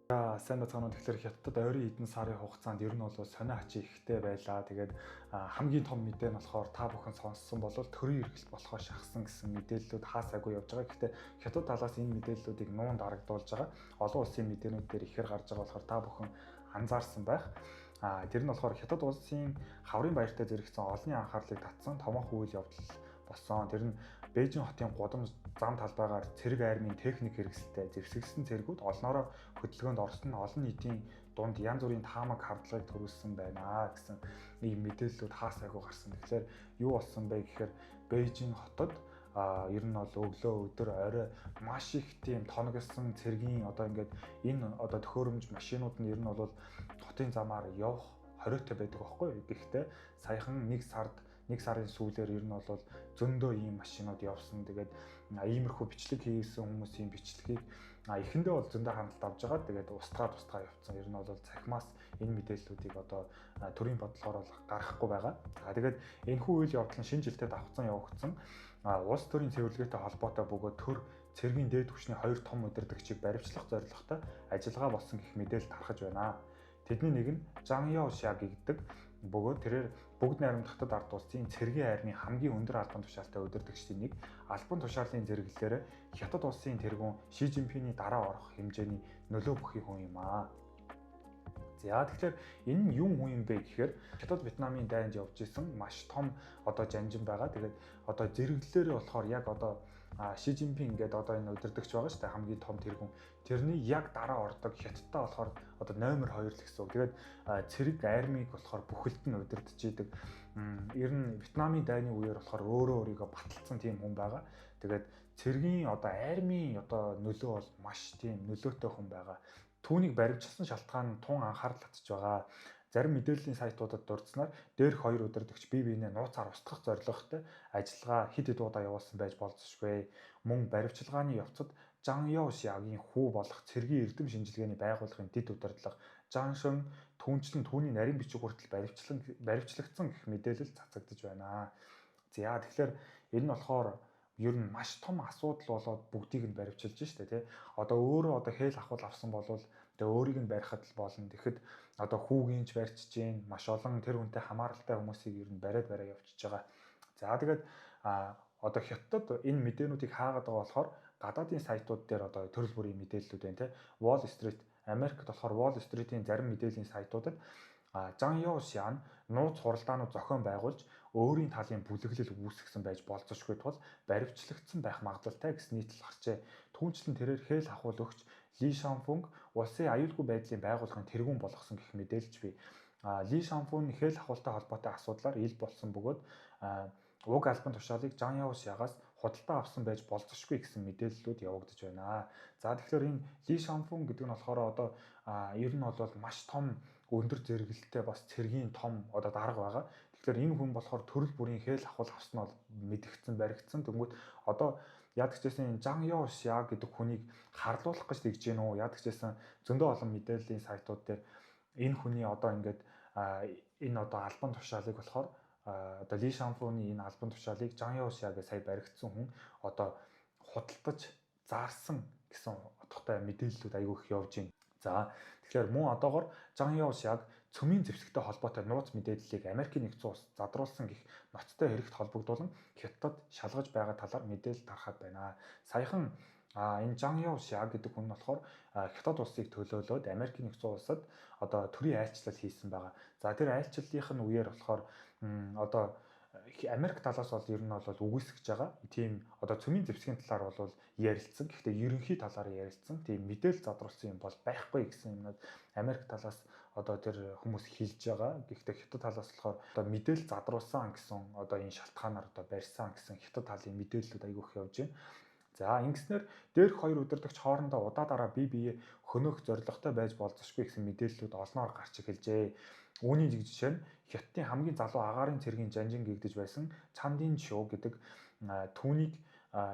Сайн бацгаана. Тэгэхээр Хятадд ойрын хэдэн сарын хугацаанд ер нь бол сонио ачаа ихтэй байлаа. Тэгээд хамгийн том мэдээ нь болохоор та бүхэн сонссон бол төрийн эргэлт болохоо шахсан гэсэн мэдээллүүд хаасаагүй явж байгаа. Гэхдээ Хятад талаас энэ мэдээллүүдийг нуунд дарагдуулж байгаа. Олон улсын мэдээнүүд дээр ихээр гарч байгаа болохоор та бүхэн анзаарсан байх. Тэр нь болохоор Хятад улсын хаврын баяртай зэрэгцэн олонний анхаарлыг татсан томоохон үйл явдал болсон. Тэр нь Бээжин хотын гудамж зам талбайгаар цэрэг армийн техник хэрэгсэлтэй зэвсэгсэн цэргүүд олноороо хөдөлгөөнд орсон нь олон нийтийн дунд янз бүрийн таамаг хардлагыг төрүүлсэн байна гэсэн ийм мэдээллүүд хаасаагүй гарсан. Тэгэхээр юу болсон бэ гэхээр Бээжин хотод ер нь бол өглөө өдөр орой маш их тийм тоногсон цэргийн ингээд энэ төхөөрөмж машинууд нь ер нь бол хотын замаар явах хориотой байдаг байхгүй. Гэхдээ саяхан нэг сарын сүүлээр ер нь бол зөндөө ийм машинууд явсан. Тэгээд иймэрхүү бичлэг хийсэн хүмүүсийн бичлэгийг эхэндээ бол зөндөө хяналт авж байгаа. Тэгээд устгаа явцсан. Ер нь бол цахимаас энэ мэдээллүүдийг төрийн бодлогоор бол гаргахгүй байгаа. Тэгээд энэхүү үйл явдал нь шинэ жилдээ давхцан явагдсан. Улс төрийн цэвэрлэгээтэй холбоотой бөгөөд төр цэргийн дээд түвшний хоёр том удирдагчийг баривчлах зорилготой ажиллагаа болсон гэх мэдээлэл тархаж байна. Тэдний нэг нь Жан Яошиа гэдэг бөгөөд тэрээр бүгд найрамдахад ард улсын цэргийн армийн хамгийн өндөр албан тушаалтай удирдагчдын нэг албан тушаалын зэрэглэлээр Хятад улсын тэргүүн Ши Жинпиний дараа орох хэмжээний нөлөө бүхий хүн юм аа. За тэгэхээр энэ нь юу хүн юм бэ гэхээр Хятад Вьетнамын дайнд явж исэн маш том жанжин байгаа. Тэгээд зэрэглэлээр болохоор яг Ши Жинпин гэдэг энэ удирдагч байгаа шүү дээ, хамгийн том тэргүүн. Тэрний яг дараа ордог Хятадтай болохоор номер 2 л гэсэн үг. Тэгээд цэрэг армийг болохоор бүхэлд нь удирдах идэг. Ер нь Вьетнамын дайны үеэр болохоор өөрийгөө баталсан тийм хүн байгаа. Тэгээд цэргийн армийн нөлөө бол маш тийм нөлөөтэй хүн байгаа. Түүнийг баривчилсан шалтгаан нь тун анхаарал татж байгаа. Зарим мэдээллийн сайтуудад дурдсанаар дээрх хоёр удирдагч бие биенээ нууцаар устгах зорилготой ажиллагаа хэд удаа явуулсан байж болзошгүй. Мөн баривчилгааны явцад Жан Яошиагийн хүү болох цэргийн эрдэм шинжилгээний байгууллагын дэд удирдлага Жан Шин түүнчлэн түүний нарийн бичиг хүртэл баривчлагдсан гэх мэдээлэл цацагдж байна. За тэгэхээр энэ нь болохоор ер нь маш том асуудал болоод бүгдийг нь баривчилж штэ тий. Өөрөө хээл ахвал авсан болвол өөрийг нь барихад л болно. Тэгэхэд хүүгийн ч барьчихж гин маш олон тэр хүнтэй хамааралтай хүмүүсийг ер нь бариад явчихж байгаа. За тэгээд Хятадд энэ мэдээнүүдийг хаагаад байгаа болохоор гадаадын сайтууд дээр төрөл бүрийн мэдээллүүд байна тий. Wall Street Америкт болохоор Wall Street-ийн зарим мэдээллийн сайтуудад Жан Яошиа нууц хуралдаанууд зохион байгуулж өөрийн талын бүлэглэл үүсгэсэн байж болзошгүй тул баривчлагдсан байх магадлалтай гэсэн нийтлэл гарчээ. Түүнчлэн тэрээр хээл ахуул өгч Ли Шанфунг улсын аюулгүй байдлын байгууллагын тэргүүн болгосон гэх мэдээлж бий. Ли Шанфун хээл ахуультай холбоотой асуудлаар ил болсон бөгөөд уг албан тушаалыг Жан Яошиагаас худалдаа авсан байж болзошгүй гэсэн мэдээллүүд явагдаж байна. За тэгэхээр энэ Ли Шанфун гэдэг нь болохоор ер нь бол маш том өндөр зэрэгэлэлтэй бас цэргийн том дарга байгаа. Тэгэхээр энэ хүн болохоор төрөл бүрийн хээл ахуул авсан нь бол мэдгдсэн, баригдсан. Тэнгүүд яадаг ч гэсэн Жан Яошиа гэдэг хүнийг харлуулах гэж тэгж гин үү? Яадаг ч гэсэн зөндөө олон мэдээллийн сайтууд дээр энэ хүний ингээд энэ албан тушаалыг болохоор Ли Шанфуны энэ албан тушаалыг Жан Яошиагээ сая баригдсан хүн худалдаж заарсан гэсэн утгатай мэдээллүүд айгүй их явж байна. За тэгэхээр мөн одоогоор Жан Яошиаг цөмийн зэвсэгтэй холбоотой нууц мэдээллийг Америкийн нэгдсэн улс задруулсан гэх ноцтой хэрэгт холбогдуулан Хятадд шалгаж байгаа талаар мэдээлэл тархаад байна. Саяхан энэ Жан Яошиа гэдэг хүн нь болохоор Хятад улсыг төлөөлөөд Америкийн нэгдсэн улсад төрийн айлчлал хийсэн байгаа. За тэр айлчлалынх нь үеэр болохоор Америк талаас бол ер нь бол үгүйсгэж байгаа. Тийм цөмийн зэвсгийн талаар бол ярилцсан. Гэхдээ ерөнхий талаар ярилцсан. Тийм мэдээлэл задруулсан юм бол байхгүй гэсэн юмнууд Америк талаас тэр хүмүүс хэлж байгаа. Гэхдээ Хятад талаас болохоор мэдээлэл задруулсан гэсэн энэ шалтгаанаар барьсан гэсэн Хятад талын мэдээллүүд айгүйх явж байна. За ингэснээр дээрх хоёр удирдагч хоорондоо удаа бие биеэ хөнөөх зорилготой байж болзошгүй гэсэн мэдээллүүд олноор гарч эхэлжээ. Үүний нэг жишээ нь Хятадын хамгийн залуу агаарын цэргийн жанжин гэгдэж байсан Чандин Шуу гэдэг түүнийг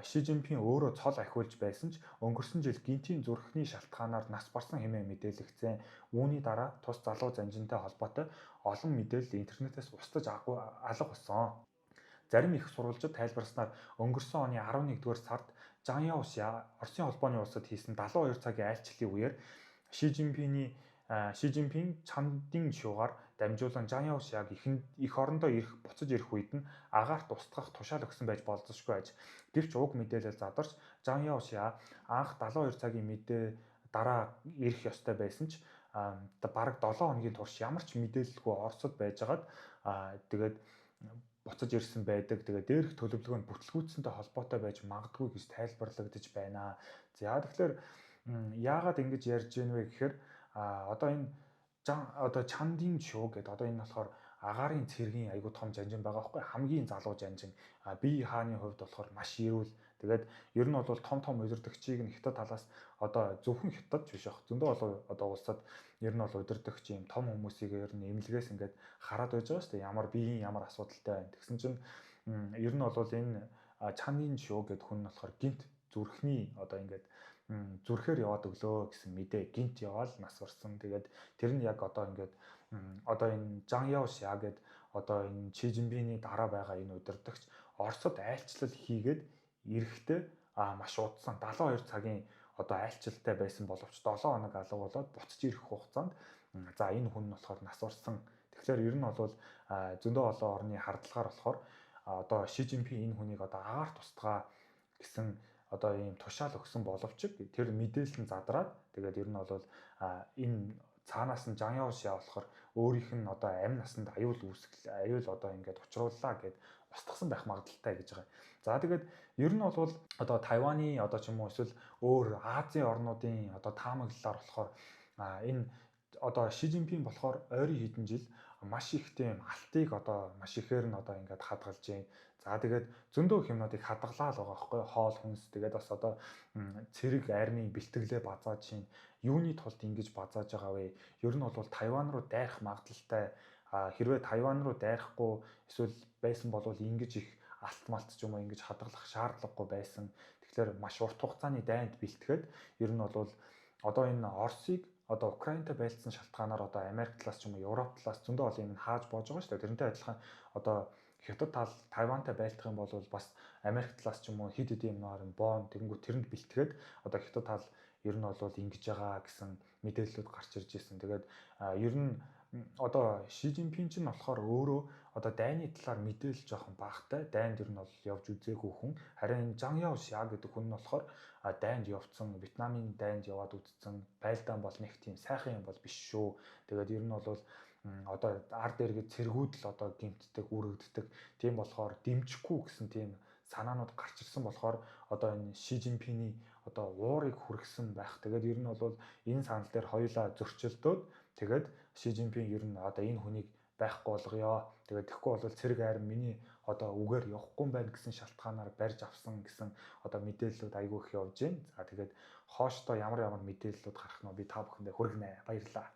Ши Жинпин өөрөө цол ахиулж байсан ч өнгөрсөн жил гинтийн зүрхний шалтгаанаар нас барсан хэмээн мэдээлэгдсэн. Үүний дараа тус залуу жанжинтай холбоотой олон мэдээлэл интернетээс устж алга болсон. Зарим их сурвалжид тайлбарснаар өнгөрсөн оны 11-р сард Жан Яошиа Оросын холбооны улсад хийсэн 72 цагийн айлчлалын үеэр Ши Жинпин чандын шуугаар дамжуулан Жан Яошяг их орондоо буцаж ирэх үед нь агаарт устгах тушаал өгсөн байж болзошгүй аж. Гэвч уг мэдээлэл задарч Жан Яошя анх 72 цагийн мэдээ дараа ирэх ёстой байсан ч бараг 7 хоногийн турш ямар ч мэдээлэлгүй Оросд байжгаад тэгээд буцаж ирсэн байдаг. Тэгээд дээрх төлөвлөгөө нь бүтлгүүцсэнтэй холбоотой байж магадгүй гэж тайлбарлагдаж байна. За тэгэхээр яагаад ингэж ярьж байна вэ гэхээр одоо энэ чандын шуу гэдэг одоо энэ болохоор агаарын цэргийн айгуу том жанжин байгаа байхгүй хамгийн залуу жанжин бие хааны хувьд болохоор маш эрүүл тэгээд ер нь бол том удирдагчийг нь хятад талаас одоо зөвхөн хятад биш ах зөндөө олон одоо улсад ер нь бол удирдагч юм том хүмүүсийг ер нь эмнэлгээс ингээд хараад байж байгаа шүү дээ ямар биеийн ямар асуудалтай байна тэгсэн чинь ер нь бол энэ чандын шуу гэдэг хүн нь болохоор гинт зүрхний одоо ингээд зүрхээр яваад өглөө гэсэн мэдээ гинт яваал нас барсан. Тэгээд тэр нь яг одоо ингээд одоо энэ Жан Яошя гэд одоо энэ Ши Жинпиний дараа байгаа энэ удирдагч Оросд айлчлал хийгээд эрэхтэй маш удсан 72 цагийн одоо айлчлалтай байсан боловч 7 хоног алга болоод буцаж ирэх хугацаанд за энэ хүн нь болохоор нас барсан. Тэгэхээр ер нь бол зөндөө олон орны хардлагаар болохоор одоо Ши Жинпин энэ хүнийг одоо агаарт устгаа гэсэн одоо ийм тушаал өгсөн боловч тэр мэдээлэл нь задраад тэгээд ер нь бол энэ цаанаас нь Жан Яошя болохоор өөрийнх нь одоо амь насанд аюул одоо ингээд учрууллаа гэд устгасан байх магадaltaй гэж байгаа. За тэгээд ер нь бол одоо Тайваны одоо ч юм уу эсвэл өөр Азийн орнуудын одоо таамаглалаар болохоор энэ одоо Ши Жинпин болохоор ойрын хэдэн жил маш их тийм алтыг одоо маш ихээр нь одоо ингээд хадгалж байна. За тэгээд зөндөө хэмнүүдийг хадгалаа л байгаа байхгүй хоол хүнс тэгээд бас одоо цэрэг армийн бэлтгэлээ базааж чинь юуны тулд ингэж базааж байгаа вэ? Ер нь бол Тайван руу дайрах магадлалтай хэрвээ Тайван руу дайрахгүй эсвэл байсан бол ингэж их алт малт ч юм уу ингэж хадгалах шаардлагагүй байсан. Тэгэхээр маш урт хугацааны дайнд бэлтгээд ер нь бол одоо энэ Оросыг одоо Украинтай байлцсан шалтгаанаар одоо Америк талаас ч юм уу Европ талаас зөндөө олон юм хааж боож байгаа шүү дээ. Тэрнтэй адилхан одоо Хятад тал Тайвантай байлдах юм бол бас Америк талаас ч юм уу хид хид юмнаар боон тэгэнгүүт тэрэнд бэлтгээд одоо Хятад тал ер нь бол ингэж байгаа гэсэн мэдээллүүд гарч ирж ирсэн. Тэгээд ер нь одоо Ши Жинпин ч нь болохоор өөрөө одоо дайны талаар мэдээлэл жоохон багтай. Дайнд ер нь бол явж үзээгүй хүн. Харин Жан Яошя гэдэг хүн нь болохоор дайнд явцсан, Вьетнамын дайнд яваад үзсэн. Байлдаан бол нэг тийм сайхан юм бол биш шүү. Тэгээд ер нь бол одоо ард эргээд цэргүүд л одоо гимтдэг, үрэгддэг. Тийм болохоор дэмжихгүй гэсэн тийм санаанууд гарч ирсэн болохоор одоо энэ Ши Жинпиний одоо уурыг хүргэсэн байх. Тэгээд ер нь бол энэ санал дээр хоёулаа зөрчилдөөд тэгээд Ши Жинпин ер нь одоо энэ хүнийг байхгүй болгоё. Тэгээд тэгэхгүй бол цэрэг айран миний одоо үгээр явахгүй юм байна гэсэн шалтгаанаар барьж авсан гэсэн одоо мэдээллүүд айгүй их явж байна. За тэгээд хоошдоо ямар мэдээллүүд гарах нь би та бүхэндээ хүргэнэ. Баярлалаа.